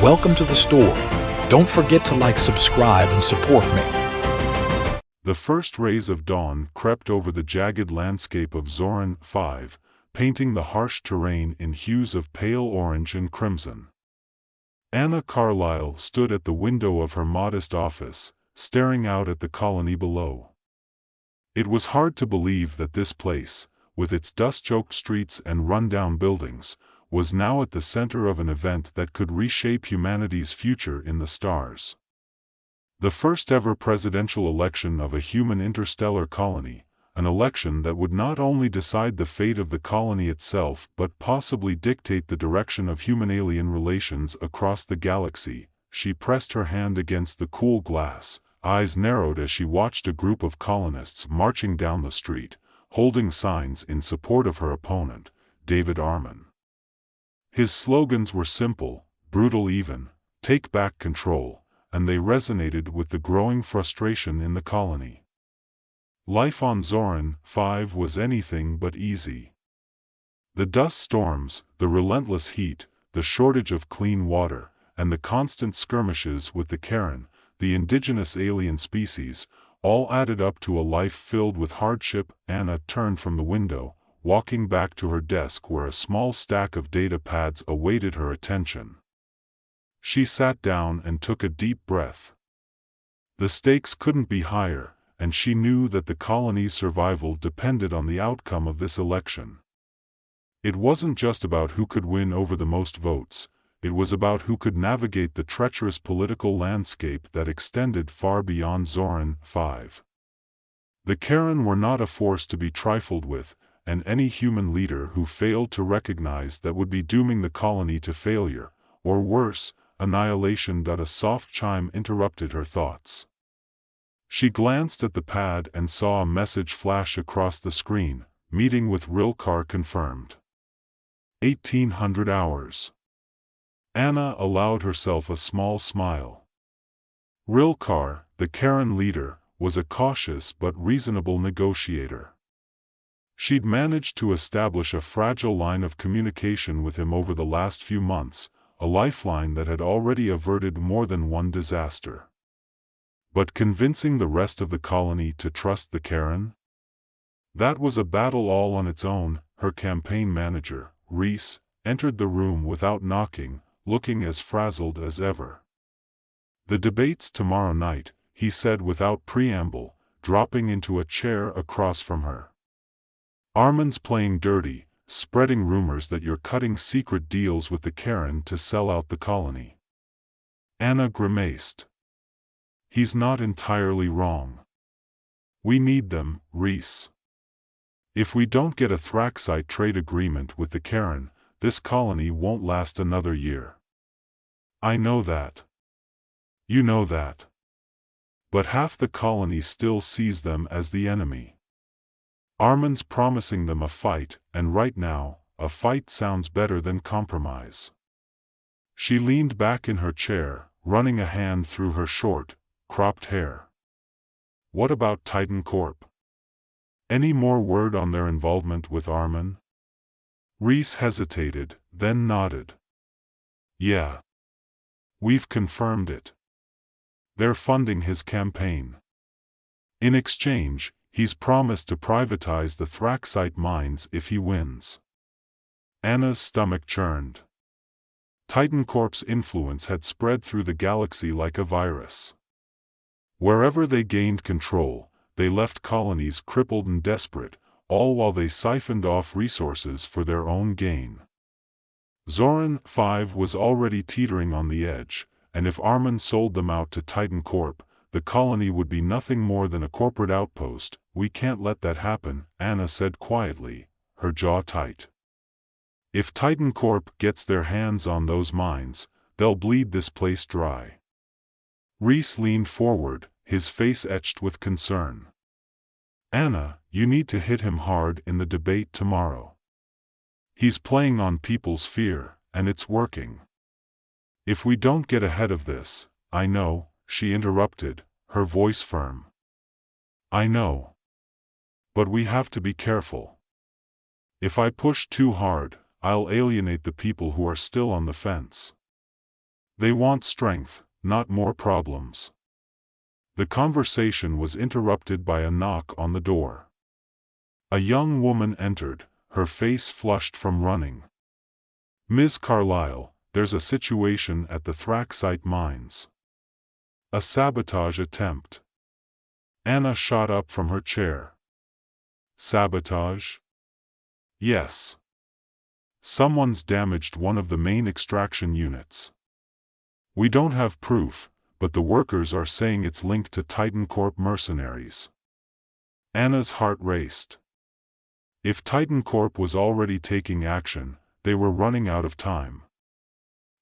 Welcome to the store. Don't forget to like, subscribe, and support me. The first rays of dawn crept over the jagged landscape of Zoran 5, painting the harsh terrain in hues of pale orange and crimson. Anna Carlyle stood at the window of her modest office, staring out at the colony below. It was hard to believe that this place, with its dust-choked streets and run-down buildings, was now at the center of an event that could reshape humanity's future in the stars. The first-ever presidential election of a human interstellar colony, an election that would not only decide the fate of the colony itself but possibly dictate the direction of human-alien relations across the galaxy. She pressed her hand against the cool glass, eyes narrowed as she watched a group of colonists marching down the street, holding signs in support of her opponent, David Arman. His slogans were simple, brutal even, "Take back control," and they resonated with the growing frustration in the colony. Life on Zoran 5 was anything but easy. The dust storms, the relentless heat, the shortage of clean water, and the constant skirmishes with the Karen, the indigenous alien species, all added up to a life filled with hardship. Anna turned from the window, walking back to her desk where a small stack of data pads awaited her attention. She sat down and took a deep breath. The stakes couldn't be higher, and she knew that the colony's survival depended on the outcome of this election. It wasn't just about who could win over the most votes, it was about who could navigate the treacherous political landscape that extended far beyond Zoran 5. The Karen were not a force to be trifled with, and any human leader who failed to recognize that would be dooming the colony to failure, or worse, annihilation. A soft chime interrupted her thoughts. She glanced at the pad and saw a message flash across the screen, "Meeting with Rilkar confirmed. 1800 hours." Anna allowed herself a small smile. Rilkar, the Karen leader, was a cautious but reasonable negotiator. She'd managed to establish a fragile line of communication with him over the last few months, a lifeline that had already averted more than one disaster. But convincing the rest of the colony to trust the Karen? That was a battle all on its own. Her campaign manager, Reese, entered the room without knocking, looking as frazzled as ever. "The debate's tomorrow night," he said without preamble, dropping into a chair across from her. "Arman's playing dirty, spreading rumors that you're cutting secret deals with the Karen to sell out the colony." Anna grimaced. "He's not entirely wrong. We need them, Reese. If we don't get a Thraxite trade agreement with the Karen, this colony won't last another year." "I know that. You know that. But half the colony still sees them as the enemy. Arman's promising them a fight, and right now, a fight sounds better than compromise." She leaned back in her chair, running a hand through her short, cropped hair. "What about Titan Corp? Any more word on their involvement with Arman?" Reese hesitated, then nodded. "Yeah. We've confirmed it. They're funding his campaign. In exchange, he's promised to privatize the Thraxite mines if he wins." Anna's stomach churned. Titan Corp's influence had spread through the galaxy like a virus. Wherever they gained control, they left colonies crippled and desperate, all while they siphoned off resources for their own gain. Zoran 5 was already teetering on the edge, and if Arman sold them out to Titan Corp, the colony would be nothing more than a corporate outpost. "We can't let that happen," Anna said quietly, her jaw tight. "If Titan Corp gets their hands on those mines, they'll bleed this place dry." Reese leaned forward, his face etched with concern. "Anna, you need to hit him hard in the debate tomorrow. He's playing on people's fear, and it's working." "If we don't get ahead of this—" "I know," she interrupted, her voice firm. "I know. But we have to be careful. If I push too hard, I'll alienate the people who are still on the fence." They want strength, not more problems. The conversation was interrupted by a knock on the door. A young woman entered, her face flushed from running. "Ms. Carlyle, there's a situation at the Thraxite mines." "A sabotage attempt." Anna shot up from her chair. "Sabotage?" "Yes. Someone's damaged one of the main extraction units. We don't have proof, but the workers are saying it's linked to Titan Corp mercenaries." Anna's heart raced. If Titan Corp was already taking action, they were running out of time.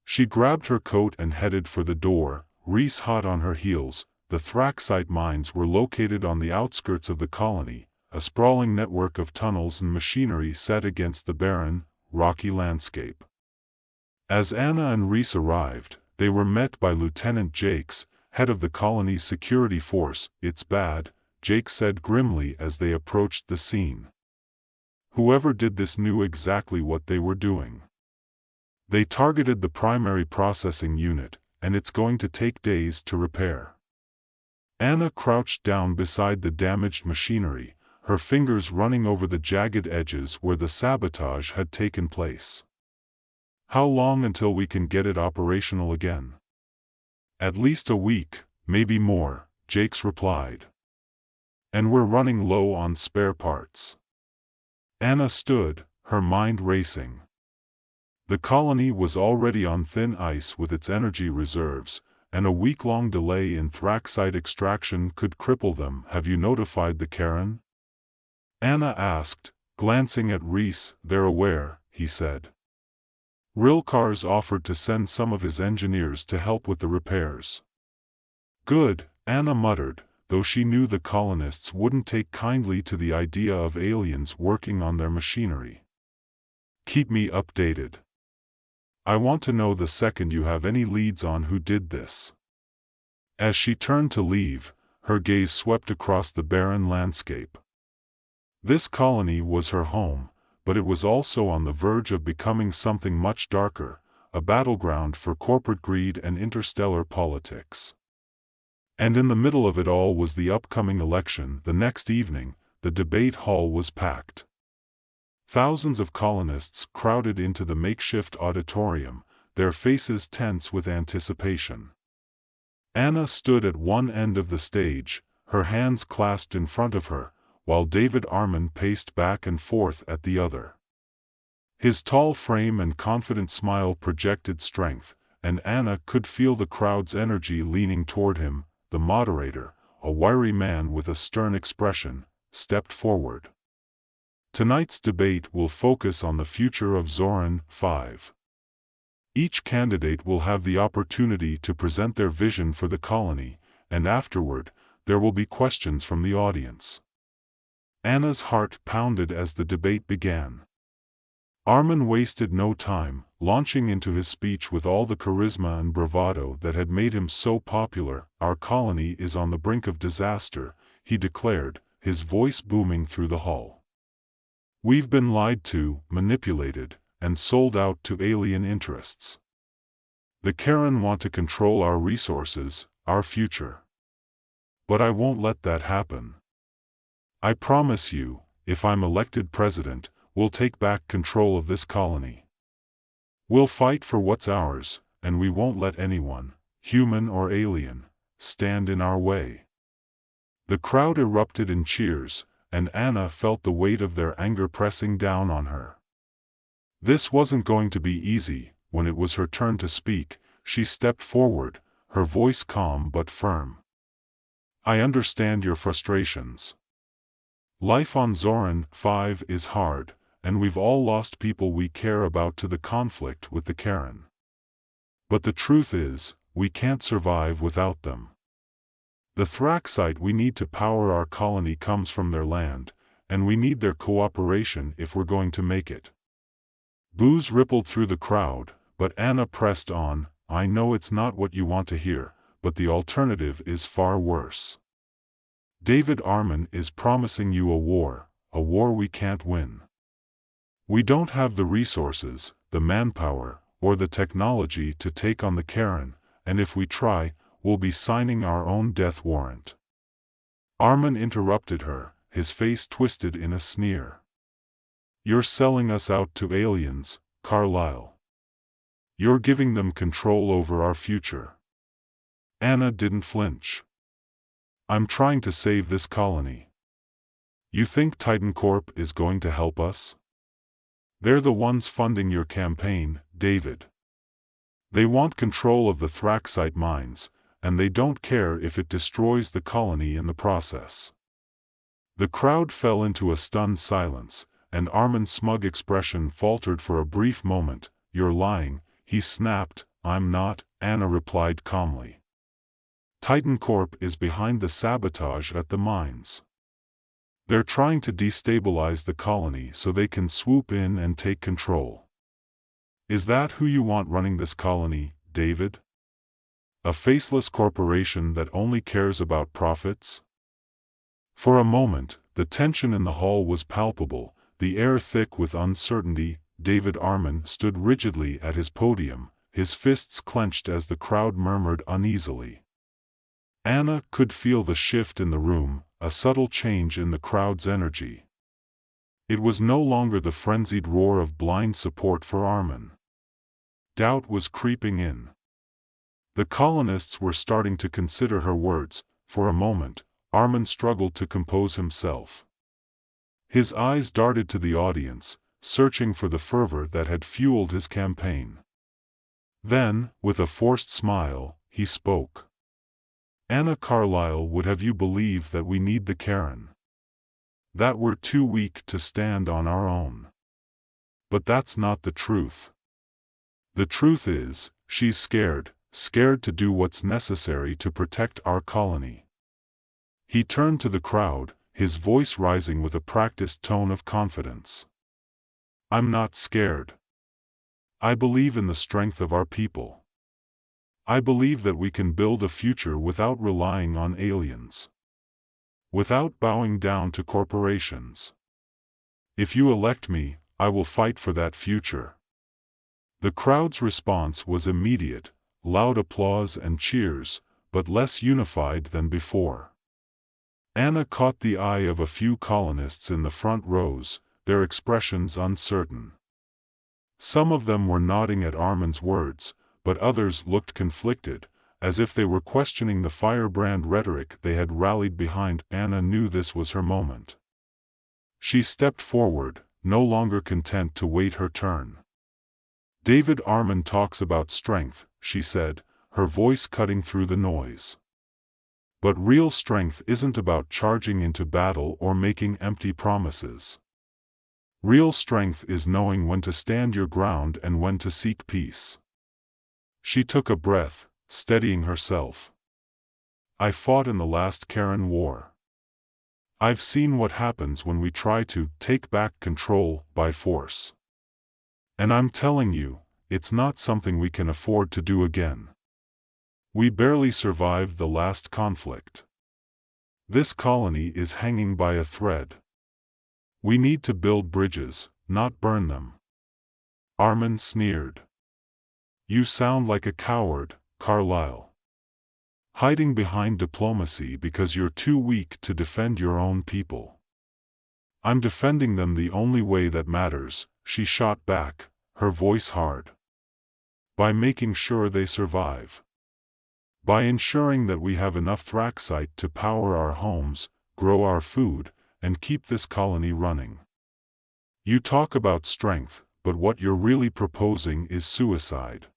She grabbed her coat and headed for the door, Reese hot on her heels. The Thraxite mines were located on the outskirts of the colony, a sprawling network of tunnels and machinery set against the barren, rocky landscape. As Anna and Reese arrived, they were met by Lieutenant Jakes, head of the colony's security force. "It's bad," Jakes said grimly as they approached the scene. Whoever did this knew exactly what they were doing. They targeted the primary processing unit, and it's going to take days to repair. Anna crouched down beside the damaged machinery, her fingers running over the jagged edges where the sabotage had taken place. "How long until we can get it operational again?" "At least a week, maybe more," Jakes replied. "And we're running low on spare parts." Anna stood, her mind racing. The colony was already on thin ice with its energy reserves, and a week-long delay in Thraxite extraction could cripple them. "Have you notified the Karen?" Anna asked, glancing at Reese. "They're aware," he said. "Rilkar's offered to send some of his engineers to help with the repairs." "Good," Anna muttered, though she knew the colonists wouldn't take kindly to the idea of aliens working on their machinery. "Keep me updated. I want to know the second you have any leads on who did this." As she turned to leave, her gaze swept across the barren landscape. This colony was her home, but it was also on the verge of becoming something much darker, a battleground for corporate greed and interstellar politics. And in the middle of it all was the upcoming election. The next evening, the debate hall was packed. Thousands of colonists crowded into the makeshift auditorium, their faces tense with anticipation. Anna stood at one end of the stage, her hands clasped in front of her, while David Armand paced back and forth at the other. His tall frame and confident smile projected strength, and Anna could feel the crowd's energy leaning toward him. The moderator, a wiry man with a stern expression, stepped forward. "Tonight's debate will focus on the future of Zoran 5. Each candidate will have the opportunity to present their vision for the colony, and afterward, there will be questions from the audience." Anna's heart pounded as the debate began. Armin wasted no time, launching into his speech with all the charisma and bravado that had made him so popular. "Our colony is on the brink of disaster," he declared, his voice booming through the hall. "We've been lied to, manipulated, and sold out to alien interests. The Karen want to control our resources, our future. But I won't let that happen. I promise you, if I'm elected president, we'll take back control of this colony. We'll fight for what's ours, and we won't let anyone, human or alien, stand in our way." The crowd erupted in cheers, and Anna felt the weight of their anger pressing down on her. This wasn't going to be easy. When it was her turn to speak, she stepped forward, her voice calm but firm. "I understand your frustrations. Life on Zoran 5 is hard, and we've all lost people we care about to the conflict with the Karen. But the truth is, we can't survive without them. The Thraxite we need to power our colony comes from their land, and we need their cooperation if we're going to make it." Boos rippled through the crowd, but Anna pressed on. "I know it's not what you want to hear, but the alternative is far worse. David Armand is promising you a war we can't win. We don't have the resources, the manpower, or the technology to take on the Karen, and if we try, we'll be signing our own death warrant. Armin interrupted her, his face twisted in a sneer. You're selling us out to aliens, Carlyle. You're giving them control over our future. Anna didn't flinch. I'm trying to save this colony. You think Titan Corp is going to help us? They're the ones funding your campaign, David. They want control of the Thraxite mines, and they don't care if it destroys the colony in the process. The crowd fell into a stunned silence, and Armin's smug expression faltered for a brief moment. You're lying, he snapped. I'm not, Anna replied calmly. Titan Corp is behind the sabotage at the mines. They're trying to destabilize the colony so they can swoop in and take control. Is that who you want running this colony, David? A faceless corporation that only cares about profits? For a moment, the tension in the hall was palpable, the air thick with uncertainty. David Armin stood rigidly at his podium, his fists clenched as the crowd murmured uneasily. Anna could feel the shift in the room, a subtle change in the crowd's energy. It was no longer the frenzied roar of blind support for Armin. Doubt was creeping in. The colonists were starting to consider her words. For a moment, Armin struggled to compose himself. His eyes darted to the audience, searching for the fervor that had fueled his campaign. Then, with a forced smile, he spoke. Anna Carlyle would have you believe that we need the Karen. That we're too weak to stand on our own. But that's not the truth. The truth is, she's scared to do what's necessary to protect our colony. He turned to the crowd, his voice rising with a practiced tone of confidence. I'm not scared. I believe in the strength of our people. I believe that we can build a future without relying on aliens. Without bowing down to corporations. If you elect me, I will fight for that future. The crowd's response was immediate, loud applause and cheers, but less unified than before. Anna caught the eye of a few colonists in the front rows, their expressions uncertain. Some of them were nodding at Armin's words, but others looked conflicted, as if they were questioning the firebrand rhetoric they had rallied behind. Anna knew this was her moment. She stepped forward, no longer content to wait her turn. David Armin talks about strength, she said, her voice cutting through the noise. But real strength isn't about charging into battle or making empty promises. Real strength is knowing when to stand your ground and when to seek peace. She took a breath, steadying herself. I fought in the last Karen War. I've seen what happens when we try to take back control by force. And I'm telling you, it's not something we can afford to do again. We barely survived the last conflict. This colony is hanging by a thread. We need to build bridges, not burn them. Armin sneered. You sound like a coward, Carlyle. Hiding behind diplomacy because you're too weak to defend your own people. I'm defending them the only way that matters, she shot back, her voice hard. By making sure they survive. By ensuring that we have enough Thraxite to power our homes, grow our food, and keep this colony running. You talk about strength, but what you're really proposing is suicide.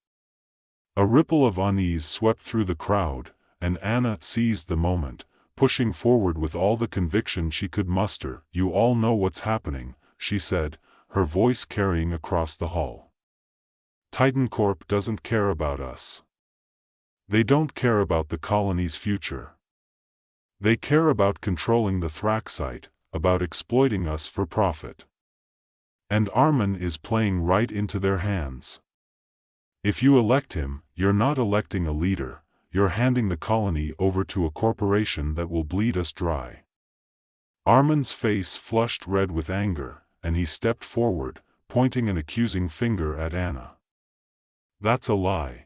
A ripple of unease swept through the crowd, and Anna seized the moment, pushing forward with all the conviction she could muster. You all know what's happening, she said, her voice carrying across the hall. Titan Corp doesn't care about us. They don't care about the colony's future. They care about controlling the Thraxite, about exploiting us for profit. And Armin is playing right into their hands. If you elect him, you're not electing a leader, you're handing the colony over to a corporation that will bleed us dry. Armin's face flushed red with anger, and he stepped forward, pointing an accusing finger at Anna. That's a lie.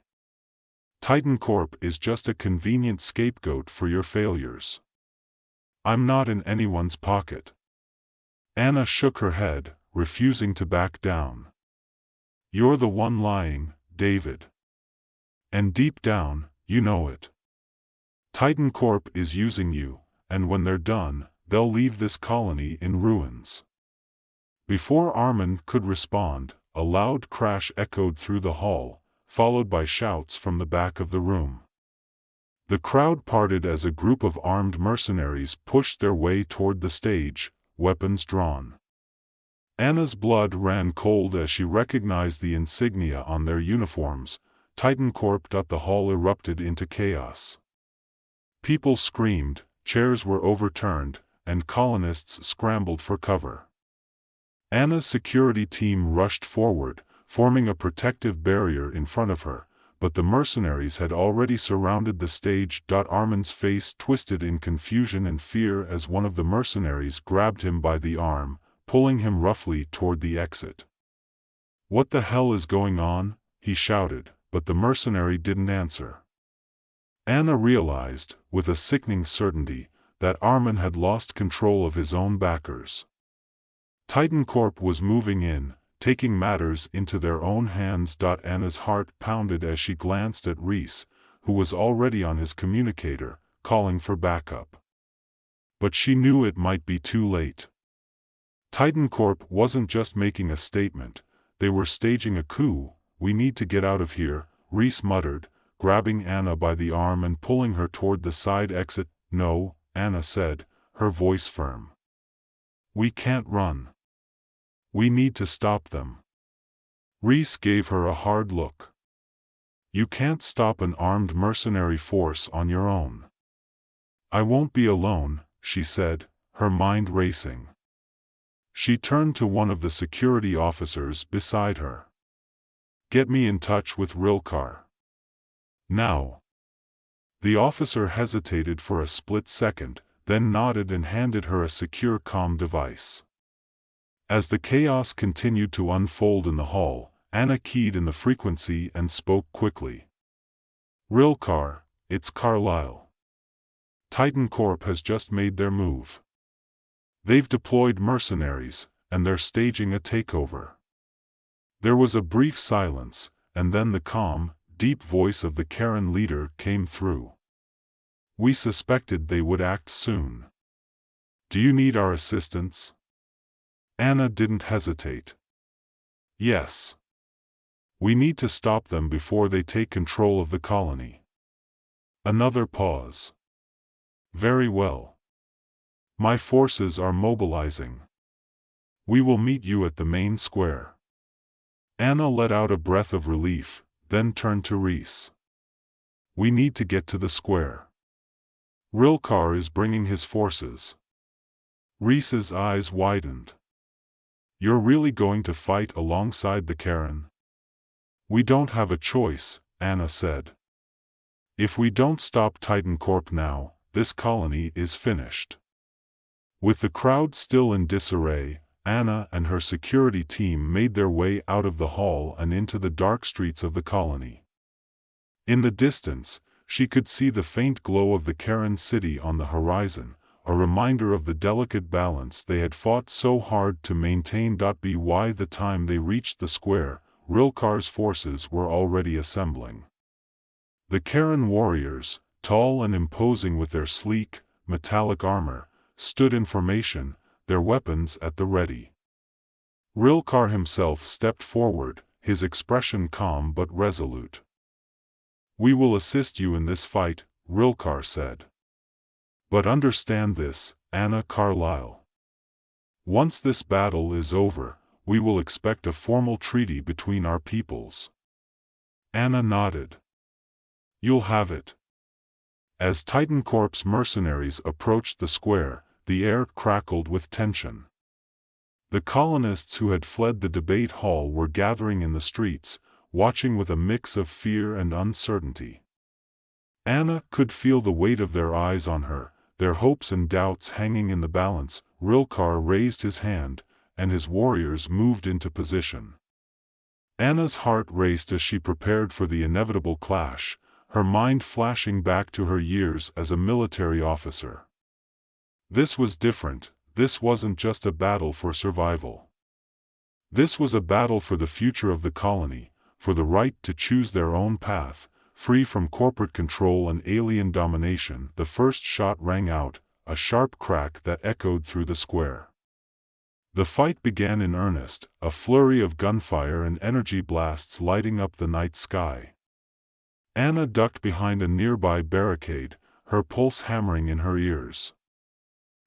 Titan Corp is just a convenient scapegoat for your failures. I'm not in anyone's pocket. Anna shook her head, refusing to back down. You're the one lying, David. And deep down, you know it. Titan Corp is using you, and when they're done, they'll leave this colony in ruins. Before Armin could respond, a loud crash echoed through the hall, followed by shouts from the back of the room. The crowd parted as a group of armed mercenaries pushed their way toward the stage, weapons drawn. Anna's blood ran cold as she recognized the insignia on their uniforms. Titan Corp. The hall erupted into chaos. People screamed, chairs were overturned, and colonists scrambled for cover. Anna's security team rushed forward, forming a protective barrier in front of her, but the mercenaries had already surrounded the stage. Armin's face twisted in confusion and fear as one of the mercenaries grabbed him by the arm, pulling him roughly toward the exit. "What the hell is going on?" he shouted, but the mercenary didn't answer. Anna realized, with a sickening certainty, that Armin had lost control of his own backers. Titan Corp was moving in, taking matters into their own hands. Anna's heart pounded as she glanced at Reese, who was already on his communicator, calling for backup. But she knew it might be too late. Titan Corp wasn't just making a statement, they were staging a coup. "We need to get out of here," Reese muttered, grabbing Anna by the arm and pulling her toward the side exit. "No," Anna said, her voice firm. "We can't run. We need to stop them." Reese gave her a hard look. "You can't stop an armed mercenary force on your own." "I won't be alone," she said, her mind racing. She turned to one of the security officers beside her. "Get me in touch with Rilkar. Now." The officer hesitated for a split second, then nodded and handed her a secure comm device. As the chaos continued to unfold in the hall, Anna keyed in the frequency and spoke quickly. "Rilkar, it's Carlisle. Titan Corp has just made their move. They've deployed mercenaries, and they're staging a takeover." There was a brief silence, and then the calm, deep voice of the Karen leader came through. "We suspected they would act soon. Do you need our assistance?" Anna didn't hesitate. "Yes. We need to stop them before they take control of the colony." Another pause. "Very well. My forces are mobilizing. We will meet you at the main square." Anna let out a breath of relief, then turned to Reese. "We need to get to the square. Rilkar is bringing his forces." Reese's eyes widened. "You're really going to fight alongside the Karen?" "We don't have a choice," Anna said. "If we don't stop Titan Corp now, this colony is finished." With the crowd still in disarray, Anna and her security team made their way out of the hall and into the dark streets of the colony. In the distance, she could see the faint glow of the Karen city on the horizon, a reminder of the delicate balance they had fought so hard to maintain. By the time they reached the square, Rilkar's forces were already assembling. The Karen warriors, tall and imposing with their sleek, metallic armor, stood in formation, their weapons at the ready. Rilkar himself stepped forward, his expression calm but resolute. "We will assist you in this fight," Rilkar said. "But understand this, Anna Carlisle. Once this battle is over, we will expect a formal treaty between our peoples." Anna nodded. "You'll have it." As Titan Corp's mercenaries approached the square, the air crackled with tension. The colonists who had fled the debate hall were gathering in the streets, watching with a mix of fear and uncertainty. Anna could feel the weight of their eyes on her, their hopes and doubts hanging in the balance. Rilkar raised his hand, and his warriors moved into position. Anna's heart raced as she prepared for the inevitable clash, her mind flashing back to her years as a military officer. This was different. This wasn't just a battle for survival. This was a battle for the future of the colony, for the right to choose their own path, free from corporate control and alien domination. The first shot rang out, a sharp crack that echoed through the square. The fight began in earnest, a flurry of gunfire and energy blasts lighting up the night sky. Anna ducked behind a nearby barricade, her pulse hammering in her ears.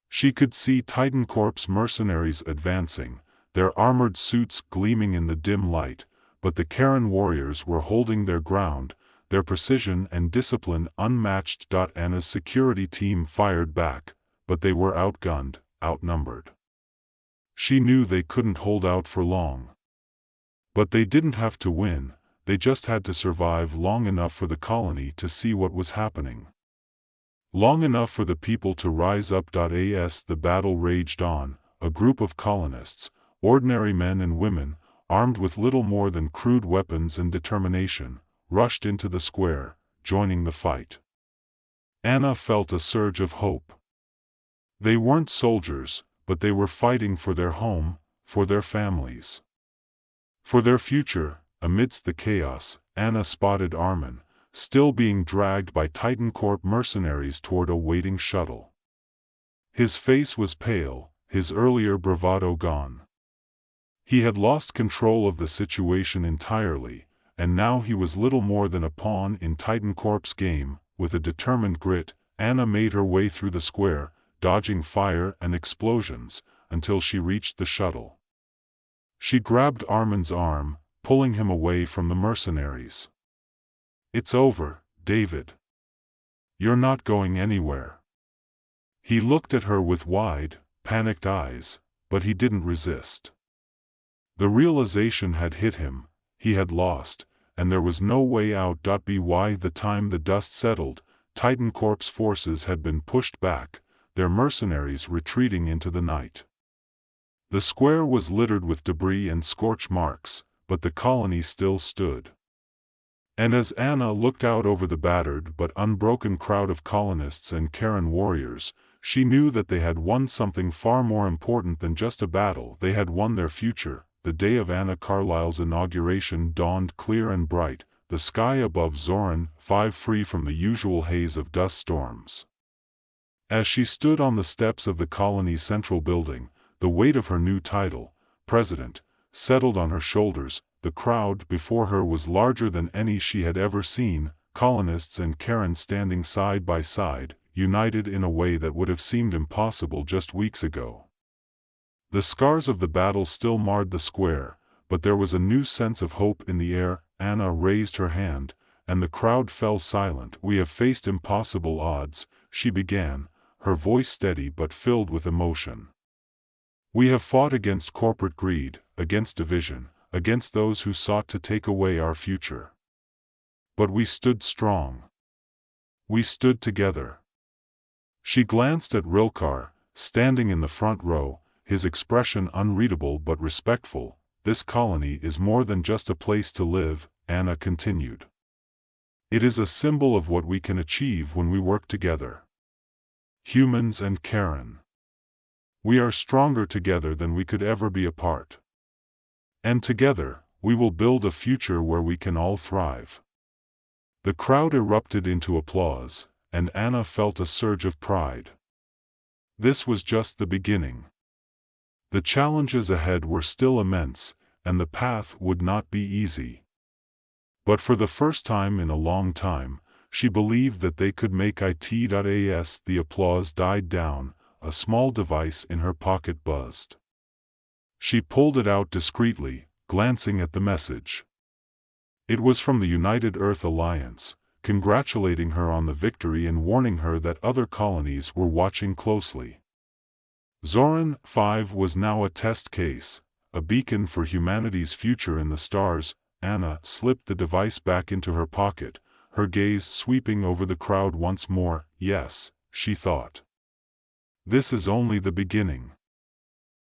She could see Titan Corp's mercenaries advancing, their armored suits gleaming in the dim light, but the Karen warriors were holding their ground, their precision and discipline unmatched. Anna's security team fired back, but they were outgunned, outnumbered. She knew they couldn't hold out for long. But they didn't have to win, they just had to survive long enough for the colony to see what was happening. Long enough for the people to rise up. As the battle raged on, a group of colonists, ordinary men and women, armed with little more than crude weapons and determination, rushed into the square, joining the fight. Anna felt a surge of hope. They weren't soldiers, but they were fighting for their home, for their families. For their future. Amidst the chaos, Anna spotted Armin, still being dragged by Titan Corp mercenaries toward a waiting shuttle. His face was pale, his earlier bravado gone. He had lost control of the situation entirely, and now he was little more than a pawn in Titan Corp's game. With a determined grit, Anna made her way through the square, dodging fire and explosions, until she reached the shuttle. She grabbed Armin's arm, pulling him away from the mercenaries. "It's over, David. You're not going anywhere." He looked at her with wide, panicked eyes, but he didn't resist. The realization had hit him, he had lost, and there was no way out. By the time the dust settled, Titan Corp's forces had been pushed back, their mercenaries retreating into the night. The square was littered with debris and scorch marks, but the colony still stood. And as Anna looked out over the battered but unbroken crowd of colonists and Karen warriors, she knew that they had won something far more important than just a battle. They had won their future. The day of Anna Carlyle's inauguration dawned clear and bright, the sky above Zoran 5 free from the usual haze of dust storms. As she stood on the steps of the colony's central building, the weight of her new title, President, settled on her shoulders. The crowd before her was larger than any she had ever seen, colonists and Karen standing side by side, united in a way that would have seemed impossible just weeks ago. The scars of the battle still marred the square, but there was a new sense of hope in the air. Anna raised her hand, and the crowd fell silent. "We have faced impossible odds," she began, her voice steady but filled with emotion. "We have fought against corporate greed, against division, against those who sought to take away our future. But we stood strong. We stood together." She glanced at Rilkar, standing in the front row, his expression unreadable but respectful. "This colony is more than just a place to live," Anna continued. "It is a symbol of what we can achieve when we work together. Humans and Karen. We are stronger together than we could ever be apart. And together, we will build a future where we can all thrive." The crowd erupted into applause, and Anna felt a surge of pride. This was just the beginning. The challenges ahead were still immense, and the path would not be easy. But for the first time in a long time, she believed that they could make it. As the applause died down, a small device in her pocket buzzed. She pulled it out discreetly, glancing at the message. It was from the United Earth Alliance, congratulating her on the victory and warning her that other colonies were watching closely. Zoran 5 was now a test case, a beacon for humanity's future in the stars. Anna slipped the device back into her pocket, her gaze sweeping over the crowd once more. "Yes," she thought. "This is only the beginning."